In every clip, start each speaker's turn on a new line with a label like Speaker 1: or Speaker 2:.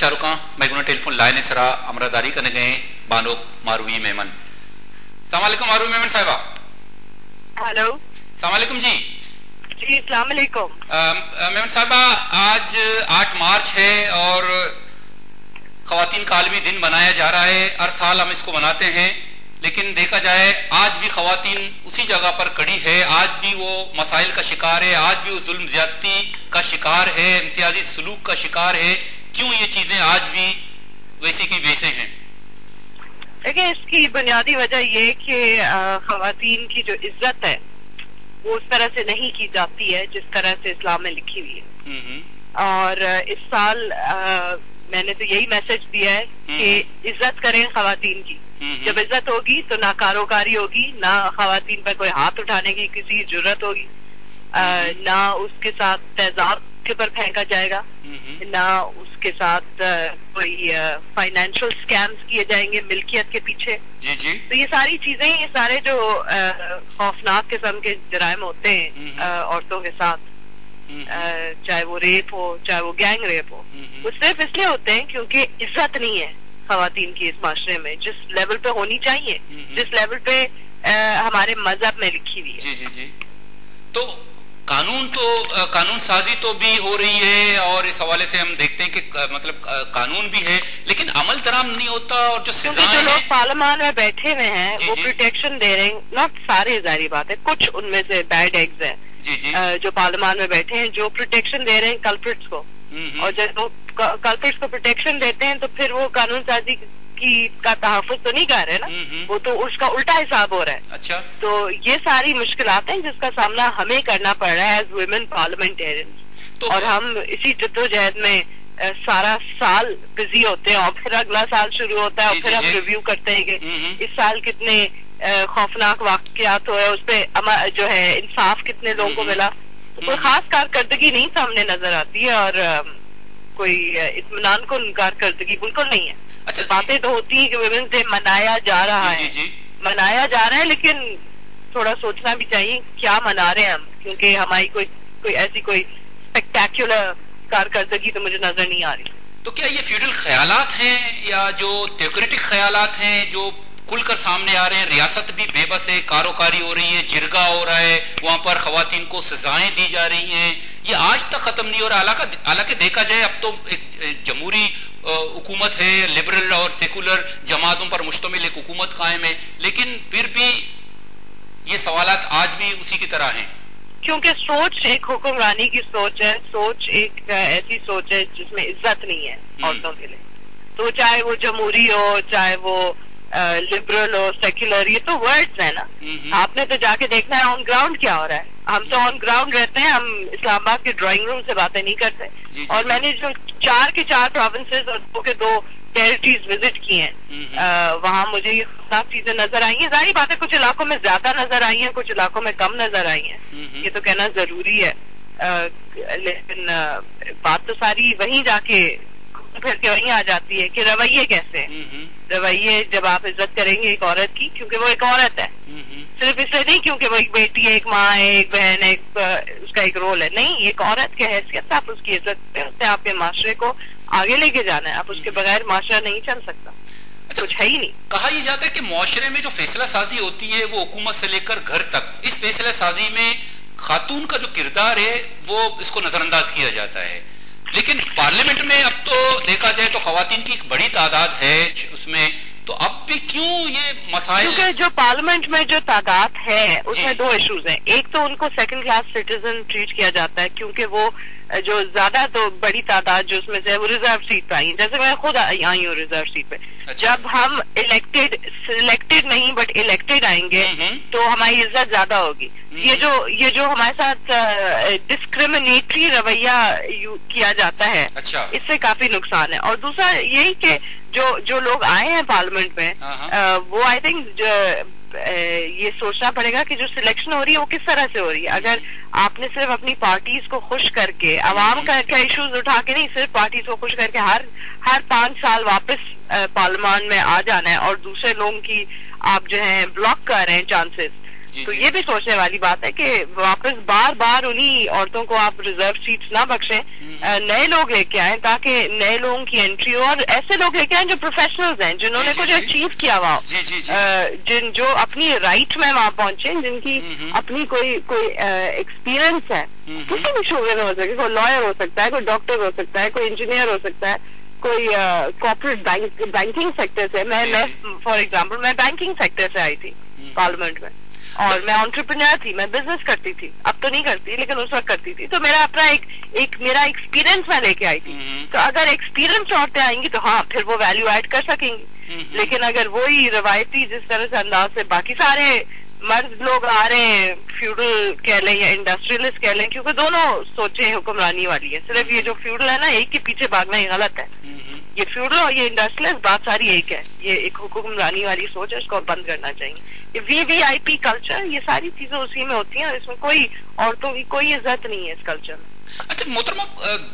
Speaker 1: शाहरुखा मैगुना telephone line सरा अमरादारी करने गए बानो मारूवी मेमन। अस्सलाम वालेकुम मारूवी मेमन साहिबा।
Speaker 2: हेलो।
Speaker 1: अस्सलाम वालेकुम जी।
Speaker 2: जी अस्सलाम वालेकुम।
Speaker 1: मेमन साहिबा, आज 8 मार्च है और खवातीन का आलमी दिन मनाया जा रहा है। हर साल हम इसको मनाते हैं, लेकिन देखा जाए आज भी खवातीन उसी जगह पर खड़ी है, आज भी वो मसाइल का शिकार है, आज भी वो जुल्म ज्यादती का शिकार है, इम्तियाजी सलूक का शिकार है। क्यों ये चीजें आज भी वैसे की वैसे हैं?
Speaker 2: देखिए, इसकी बुनियादी वजह ये कि खवातीन की जो इज्जत है वो उस तरह से नहीं की जाती है जिस तरह से इस्लाम में लिखी हुई है। और इस साल मैंने तो यही मैसेज दिया है कि इज्जत करें खवातीन की। जब इज्जत होगी तो ना कारोकारी होगी, ना खवातीन पर कोई हाथ उठाने की किसी जरूरत होगी, ना उसके साथ तेजाब के पर फेंका जाएगा, ना उसके साथ कोई फाइनेंशियल स्कैम्स किए जाएंगे मिल्कियत के पीछे।
Speaker 1: जी जी।
Speaker 2: तो ये सारी चीजें, ये सारे जो खौफनाक किस्म के जराइम होते हैं औरतों के साथ, चाहे वो रेप हो चाहे वो गैंग रेप हो, वो सिर्फ इसलिए होते हैं क्योंकि इज्जत नहीं है खवातीन की इस माशरे में जिस लेवल पे होनी चाहिए, जिस लेवल पे हमारे मजहब में लिखी हुई है।
Speaker 1: जी जी जी। तो कानून साजी तो भी हो रही है और इस हवाले से हम देखते हैं कि मतलब कानून भी है, लेकिन अमल दराम नहीं होता। और जो
Speaker 2: जो लोग पार्लियामान में बैठे हुए हैं वो प्रोटेक्शन दे रहे हैं, नॉट सारे, जारी बात है, कुछ उनमें से बैड एग्स हैं
Speaker 1: जी जी,
Speaker 2: जो पार्लियामान में बैठे हैं जो प्रोटेक्शन दे रहे हैं कल्प्रिट्स को। और जब वो कल्प्रिट्स को प्रोटेक्शन देते हैं तो फिर वो कानून साजी का तहफ़्फ़ुज़ तो नहीं कर रहे ना, वो तो उसका उल्टा हिसाब हो रहा है।
Speaker 1: अच्छा।
Speaker 2: तो ये सारी मुश्किलात हैं जिसका सामना हमें करना पड़ रहा है एज वुमेन पार्लियामेंटेरियंस। तो और हम इसी जद्दोजहद में सारा साल बिजी होते हैं और फिर अगला साल शुरू होता है और फिर हम रिव्यू करते हैं कि इस साल कितने खौफनाक वाकयात हुए, उस पे जो है इंसाफ कितने लोगों को मिला। तो कोई खास कारकर्दगी नहीं सामने नजर आती है और कोई इत्मीनान को कारकर्दगी बिल्कुल नहीं है।
Speaker 1: अच्छा,
Speaker 2: बातें तो होती है कि वुमेन्स डे मनाया जा रहा है, मनाया जा रहा है, लेकिन थोड़ा सोचना भी चाहिए क्या मना रहे हैं हम, क्योंकि हमारी कोई ऐसी कोई स्पेक्टेक्युलर कारकर्दगी तो मुझे नजर नहीं आ रही।
Speaker 1: तो क्या ये फ्यूडल ख्यालात हैं या जो थ्योक्रेटिक ख्यालात हैं जो खुलकर सामने आ रहे हैं? रियासत भी बेबस है, कारोकारी हो रही है, जिरगा हो रहा है, वहां पर खवातीन को सजाएं दी जा रही हैं, ये आज तक खत्म नहीं हो रहा। हालांकि देखा जाए अब तो एक जमहूरी हुकूमत है, लिबरल और सेकुलर जमातों पर मुश्तमिल एक हुकूमत कायम है, लेकिन फिर भी ये सवालात आज भी उसी की तरह हैं।
Speaker 2: क्योंकि सोच एक हुक्मरानी की सोच है, सोच एक ऐसी सोच है जिसमें इज्जत नहीं है औरतों के लिए। तो चाहे वो जमहूरी हो, चाहे वो लिबरल हो, सेक्युलर, ये तो वर्ड्स है ना। आपने तो जाके देखना है ऑन ग्राउंड क्या हो रहा है। हम तो ऑन ग्राउंड रहते हैं, हम इस्लामाबाद के ड्राइंग रूम से बातें नहीं करते। और मैंने जो 4 के 4 प्रोविंसेस और 2 के 2 टेरिटरीज विजिट किए हैं, वहाँ मुझे ये खतरनाक चीजें नजर आई हैं। जाहिर बात है कुछ इलाकों में ज्यादा नजर आई हैं, कुछ इलाकों में कम नजर आई हैं, ये तो कहना जरूरी है। लेकिन बात तो सारी वहीं जाके फिर के वहीं आ जाती है कि रवैये कैसे हैं। रवैये, जब आप इज्जत करेंगे एक औरत की क्योंकि वो एक औरत है, सिर्फ इसलिए नहीं क्योंकि वो एक बेटी है, एक माँ है, एक बहन है, उसका एक रोल है, नहीं, एक औरत के हैसियत से आप उसकी इज्जत करते हैं। आपके माशरे को आगे लेके जाना है, आप उसके बगैर माशरा नहीं चल सकता।
Speaker 1: अच्छा,
Speaker 2: कुछ है ही नहीं।
Speaker 1: कहा यह जाता है कि मुआशरे में जो फैसला साजी होती है वो हुकूमत से लेकर घर तक, इस फैसला साजी में खातून का जो किरदार है वो इसको नजरअंदाज किया जाता है। लेकिन पार्लियामेंट में अब तो देखा जाए तो खवातीन की एक बड़ी तादाद है उसमें, तो अब भी क्यों ये मसाइल?
Speaker 2: क्योंकि जो पार्लियामेंट में जो तादाद है उसमें 2 इश्यूज हैं। एक तो उनको सेकंड क्लास सिटीजन ट्रीट किया जाता है क्योंकि वो जो ज्यादा तो बड़ी तादाद जो उसमें से वो रिजर्व सीट पे आई है, जैसे मैं खुद आई हूँ रिजर्व सीट पे। अच्छा। जब हम सिलेक्टेड नहीं बट इलेक्टेड आएंगे तो हमारी इज्जत ज्यादा होगी। ये जो हमारे साथ डिस्क्रिमिनेटरी रवैया किया जाता है,
Speaker 1: अच्छा,
Speaker 2: इससे काफी नुकसान है। और दूसरा यही कि जो लोग आए हैं पार्लियामेंट में, वो आई थिंक ये सोचना पड़ेगा कि जो सिलेक्शन हो रही है वो किस तरह से हो रही है। अगर आपने सिर्फ अपनी पार्टीज को खुश करके, आवाम का इश्यूज उठा के नहीं, सिर्फ पार्टीज को खुश करके हर 5 साल वापस पार्लियामान में आ जाना है और दूसरे लोगों की आप जो है ब्लॉक कर रहे हैं चांसेस, तो ये भी सोचने वाली बात है कि वापस बार बार उन्हीं औरतों को आप रिजर्व सीट्स ना बख्शें, नए लोग लेके आए ताकि नए लोगों की एंट्री हो, और ऐसे लोग लेके आए जो प्रोफेशनल्स हैं, जिन्होंने कुछ अचीव किया हुआ हो, जो अपनी राइट में वहां पहुंचे, जिनकी अपनी कोई एक्सपीरियंस है किसी भी शोबे में हो सकता है, कोई लॉयर हो सकता है, कोई डॉक्टर हो सकता है, कोई इंजीनियर हो सकता है, कोई कॉर्पोरेट बैंकिंग सेक्टर से। मैं फॉर एग्जांपल मैं बैंकिंग सेक्टर से आई थी पार्लियामेंट में, और मैं एंटरप्रेन्योर थी, मैं बिजनेस करती थी, अब तो नहीं करती लेकिन उस वक्त करती थी। तो मेरा अपना एक मेरा एक्सपीरियंस मैं लेके आई थी। तो अगर एक्सपीरियंस औरतें आएंगी तो हाँ, फिर वो वैल्यू ऐड कर सकेंगी। लेकिन अगर वही रवायती जिस तरह से अंदाज से बाकी सारे मर्द लोग आ रहे हैं, फ्यूडल कह लें या इंडस्ट्रियलिस्ट कह लें, क्योंकि दोनों सोचें हुक्मरानी वाली है। सिर्फ ये जो फ्यूडल है ना, एक के पीछे भागना ही गलत है। ये फ्यूडल और ये इंडस्ट्रियलिस्ट बात सारी एक है, ये एक हुक्मरानी वाली सोच है, इसको बंद करना चाहिए। ये VVIP कल्चर, ये सारी चीजें उसी में होती हैं, इसमें कोई औरतों की कोई इज्जत नहीं है इस कल्चर में।
Speaker 1: अच्छा मोहतरमा,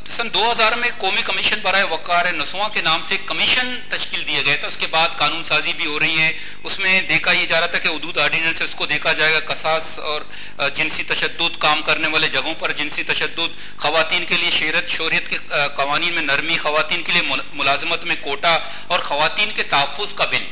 Speaker 1: सन 2000 में कौमी कमीशन बराए वकार नस्वा के नाम से कमीशन तश्कील दिया गया था। उसके बाद कानून साजी भी हो रही है, उसमें देखा ये जा रहा था कि हुदूद ऑर्डिनेंस से उसको देखा जाएगा, कसास और जिनसी तशद्दुद, काम करने वाले जगहों पर जिनसी तशद्दुद, खवातीन के लिए शोहरियत के कवानीन में नरमी, खवातीन के लिए मुलाजमत में कोटा और खवातीन के तहफ़्फ़ुज़ का बिल,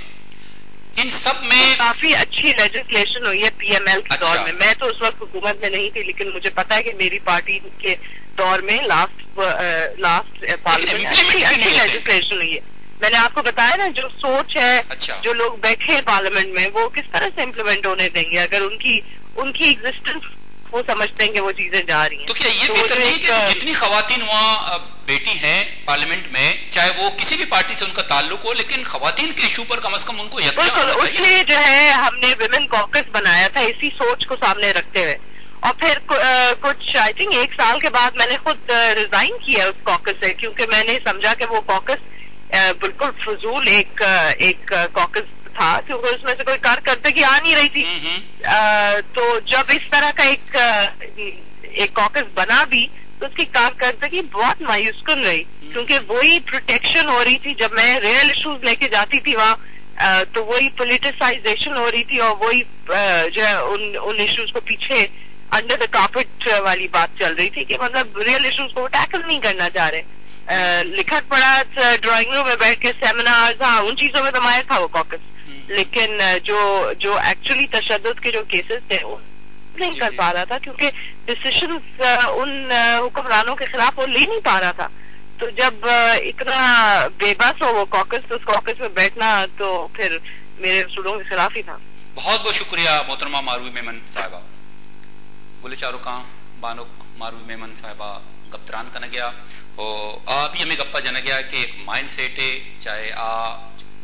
Speaker 1: इन सब में
Speaker 2: काफी अच्छी लेजिस्लेशन हुई है PML के दौर में। मैं तो उस वक्त हुकूमत में नहीं थी, लेकिन मुझे पता है कि मेरी पार्टी के दौर में लास्ट पार्लियामेंट अच्छी लेजिस्लेशन हुई है। मैंने आपको बताया ना, जो सोच है, जो लोग बैठे हैं पार्लियामेंट में, वो किस तरह से इम्प्लीमेंट होने देंगे अगर उनकी एग्जिस्टेंस वो समझते हैं कि वो चीजें जा रही हैं।
Speaker 1: तो क्या ये बेहतर नहीं कि जितनी खवातीन वहाँ बेटी हैं पार्लियामेंट में, चाहे वो किसी भी पार्टी से उनका ताल्लुक हो, लेकिन खवातीन के इशू पर कम से कम उनको
Speaker 2: उसलिए जो है हमने विमेन कॉकस बनाया था, इसी सोच को सामने रखते हुए। और फिर कुछ आई थिंक 1 साल के बाद मैंने खुद रिजाइन किया उस कॉकस से, क्योंकि मैंने समझा कि वो कॉकस बिल्कुल फजूल एक कॉकस था, क्योंकि उसमें से कोई कारकर्दगी आ नहीं रही थी। तो जब इस तरह का एक कॉकस बना भी, तो उसकी कारकर्दगी बहुत मायूसकुन रही, क्योंकि वही प्रोटेक्शन हो रही थी। जब मैं रियल इश्यूज लेके जाती थी वहाँ, तो वही पोलिटिसाइजेशन हो रही थी, और वही जो है उन इश्यूज को पीछे अंडर द कार्पेट वाली बात चल रही थी कि मतलब रियल इश्यूज को टैकल नहीं करना चाह रहे। लिखा पढ़ा ड्राइंग रूम में बैठ के सेमिनार्स, हाँ उन चीजों में तो माहिर था वो कॉकस, लेकिन जो एक्चुअली तशद्दुद के जो केसेस थे वो नहीं कर पा रहा था, क्योंकि डिसीजंस उन हुक्मरानों के खिलाफ वो ले नहीं पा रहा था। तो जब इतना बेबस हो वो कॉकस, तो उस कॉकस में बैठना तो फिर मेरे उसूलों के खिलाफ ही था।
Speaker 1: बहुत बहुत शुक्रिया मोहतरमा मारूवी मेमन साहिबा। बोले चारों का बानुक मारूवी मेमन साहिबा गप्तरान करना गया, और अभी हमें गप्पा जाना गया कि एक माइंड सेट है, चाहे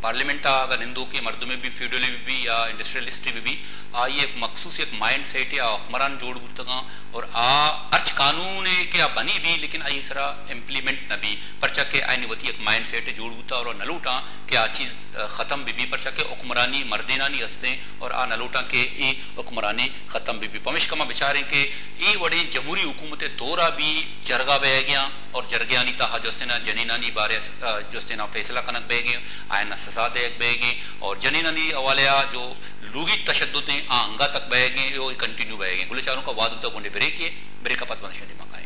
Speaker 1: पार्लियामेंट अगर हिंदू के मर्दों में भी, फ्यूडल में भी या इंडस्ट्रियलिस्ट में भी ये एक मखसूस एक माइंड सेट या हुक्मरान जोड़ बुतगा, और अर्च कानून है कि बनी भी, लेकिन आई सरा इम्प्लीमेंट न भी परचा के आइन वती एक माइंड सेट जोड़ बुता और नलूटा कि आ चीज खत्म भी परचा के हुक्मरानी मर्देनानी हस्ते और आ नलूटा के ये हुक्मरानी खत्म भी पमिश कमा बेचारे के ये वड़े जमहूरी हुकूमत दौरा भी जरगा बह गया, और जरगियानी ताहा जोस्तेना जनीनानी बारे जोस्तेना फैसला कनक बह गए, आयना सजा देख बह गए, और जनीनानी हवाले जो लूगी तशद्दुद अंगा तक बह गए, वो कंटिन्यू बह गए। गुले चारों का वाद गुंडे ब्रेक किए, ब्रेक का पद बंद मकाए।